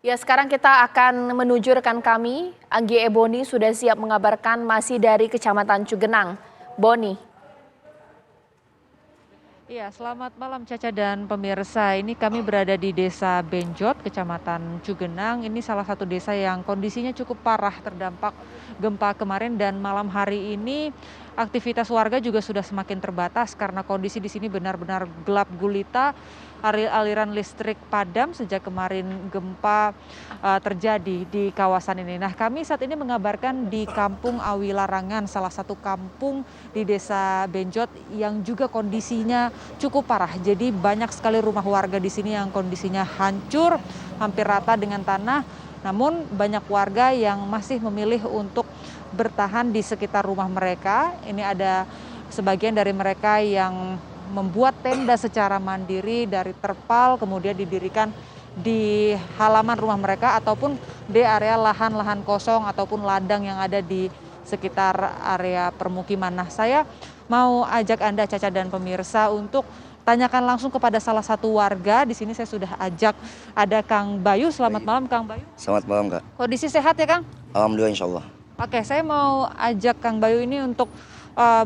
Ya, sekarang kita akan menuju rekan kami, Anggi Eboni sudah siap mengabarkan masih dari Kecamatan Cugenang. Boni. Iya, selamat malam Caca dan pemirsa. Ini kami berada di Desa Benjot, Kecamatan Cugenang. Ini salah satu desa yang kondisinya cukup parah terdampak gempa kemarin dan malam hari ini aktivitas warga juga sudah semakin terbatas karena kondisi di sini benar-benar gelap gulita. Aliran listrik padam sejak kemarin gempa terjadi di kawasan ini. Nah, kami saat ini mengabarkan di Kampung Awi Larangan, salah satu kampung di Desa Benjot yang juga kondisinya cukup parah. Jadi banyak sekali rumah warga di sini yang kondisinya hancur, hampir rata dengan tanah. Namun banyak warga yang masih memilih untuk bertahan di sekitar rumah mereka. Ini ada sebagian dari mereka yang membuat tenda secara mandiri dari terpal, kemudian didirikan di halaman rumah mereka ataupun di area lahan-lahan kosong ataupun ladang yang ada di sekitar area permukiman. Nah, saya mau ajak Anda, Caca dan pemirsa, untuk tanyakan langsung kepada salah satu warga. Di sini saya sudah ajak, ada Kang Bayu. Selamat malam, Kang Bayu. Selamat malam, Kak. Kondisi sehat ya, Kang? Alhamdulillah, insya Allah. Oke, saya mau ajak Kang Bayu ini untuk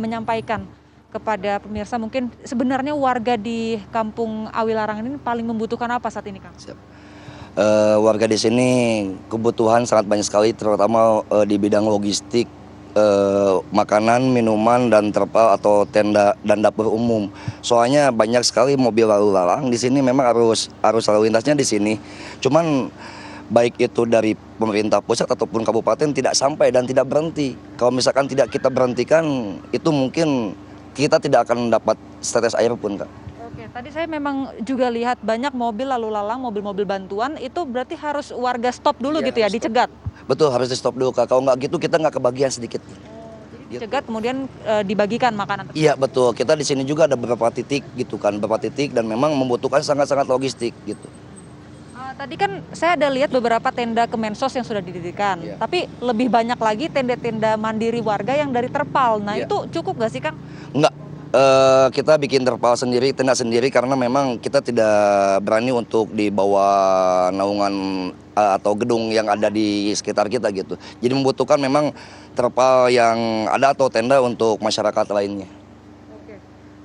menyampaikan kepada pemirsa, mungkin sebenarnya warga di Kampung Awi Larangan ini paling membutuhkan apa saat ini, Kang? Siap. Warga di sini kebutuhan sangat banyak sekali, terutama di bidang logistik, makanan, minuman, dan terpal atau tenda dan dapur umum. Soalnya banyak sekali mobil lalu lalang di sini, memang arus lalu lintasnya di sini. Cuman baik itu dari pemerintah pusat ataupun kabupaten tidak sampai dan tidak berhenti. Kalau misalkan tidak kita berhentikan, itu mungkin kita tidak akan dapat setetes air pun, Kak. Oke, tadi saya memang juga lihat banyak mobil lalu lalang, mobil-mobil bantuan, itu berarti harus warga stop dulu gitu ya, Stop. dicegat? Betul, harus di stop dulu, Kak. Kalau nggak gitu kita nggak kebagian sedikit. Jadi dicegat kemudian dibagikan makanan tersebut? Iya, betul. Kita di sini juga ada beberapa titik gitu kan, beberapa titik, dan memang membutuhkan sangat-sangat logistik gitu. Tadi kan saya ada lihat beberapa tenda Kemensos yang sudah didirikan, Iya. tapi lebih banyak lagi tenda-tenda mandiri warga yang dari terpal. Nah, Iya. itu cukup nggak sih, Kang? Enggak, kita bikin terpal sendiri, tenda sendiri, karena memang kita tidak berani untuk di bawah naungan atau gedung yang ada di sekitar kita gitu. Jadi membutuhkan memang terpal yang ada atau tenda untuk masyarakat lainnya. Oke.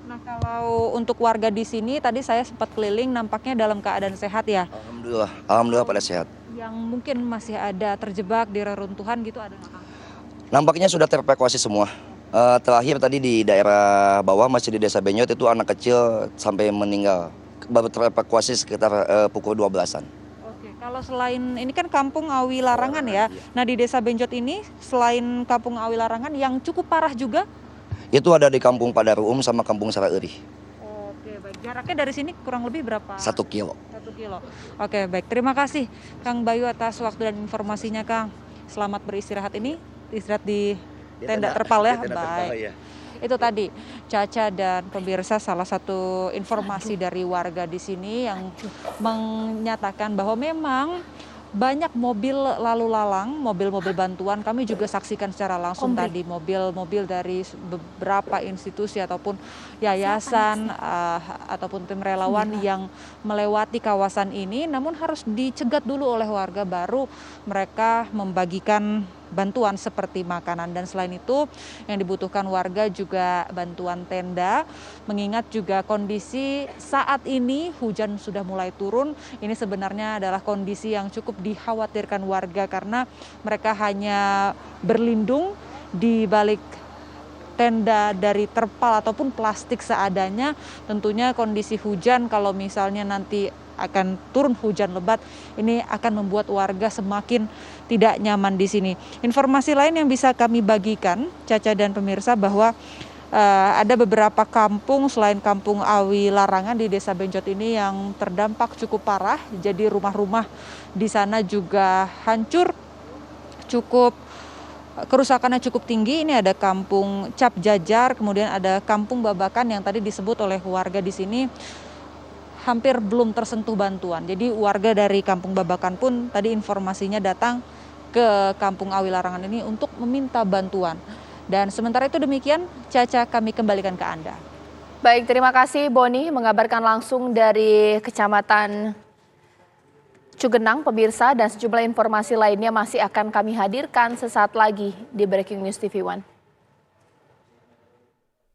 Nah, kalau untuk warga di sini tadi saya sempat keliling, nampaknya dalam keadaan sehat ya. Alhamdulillah pada sehat. Yang mungkin masih ada terjebak di reruntuhan gitu ada nggak, Kang? Nampaknya sudah terevakuasi semua. Terakhir tadi di daerah bawah, masih di Desa Benjot, itu anak kecil sampai meninggal. Baru terevakuasi sekitar pukul 12-an. Oke, kalau selain ini kan Kampung Awi Larangan ya. Nah, di Desa Benjot ini selain Kampung Awi Larangan yang cukup parah juga. Itu ada di Kampung Padaruum sama Kampung Saraeri. Oke, baik. Jaraknya dari sini kurang lebih berapa? 1 kilo. 1 kilo. Oke, baik. Terima kasih Kang Bayu atas waktu dan informasinya, Kang. Selamat beristirahat istirahat di tenda terpal ya. Baik. Itu tadi Caca dan pemirsa, salah satu informasi dari warga di sini yang menyatakan bahwa memang banyak mobil lalu lalang, mobil-mobil bantuan. Kami juga saksikan secara langsung tadi mobil-mobil dari beberapa institusi ataupun yayasan ataupun tim relawan yang melewati kawasan ini, namun harus dicegat dulu oleh warga baru mereka membagikan bantuan seperti makanan. Dan selain itu yang dibutuhkan warga juga bantuan tenda, mengingat juga kondisi saat ini hujan sudah mulai turun. Ini sebenarnya adalah kondisi yang cukup dikhawatirkan warga karena mereka hanya berlindung di balik tenda dari terpal ataupun plastik seadanya. Tentunya kondisi hujan, kalau misalnya nanti akan turun hujan lebat, ini akan membuat warga semakin tidak nyaman di sini. Informasi lain yang bisa kami bagikan, Caca dan pemirsa, bahwa ada beberapa kampung selain Kampung Awi Larangan di Desa Benjot ini yang terdampak cukup parah. Jadi rumah-rumah di sana juga hancur, kerusakannya cukup tinggi. Ini ada Kampung Cap Jajar, kemudian ada Kampung Babakan yang tadi disebut oleh warga di sini hampir belum tersentuh bantuan. Jadi warga dari Kampung Babakan pun tadi informasinya datang ke Kampung Awi Larangan ini untuk meminta bantuan. Dan sementara itu demikian, Caca, kami kembalikan ke Anda. Baik, terima kasih Boni mengabarkan langsung dari Kecamatan Cugenang, pemirsa, dan sejumlah informasi lainnya masih akan kami hadirkan sesaat lagi di Breaking News TV One.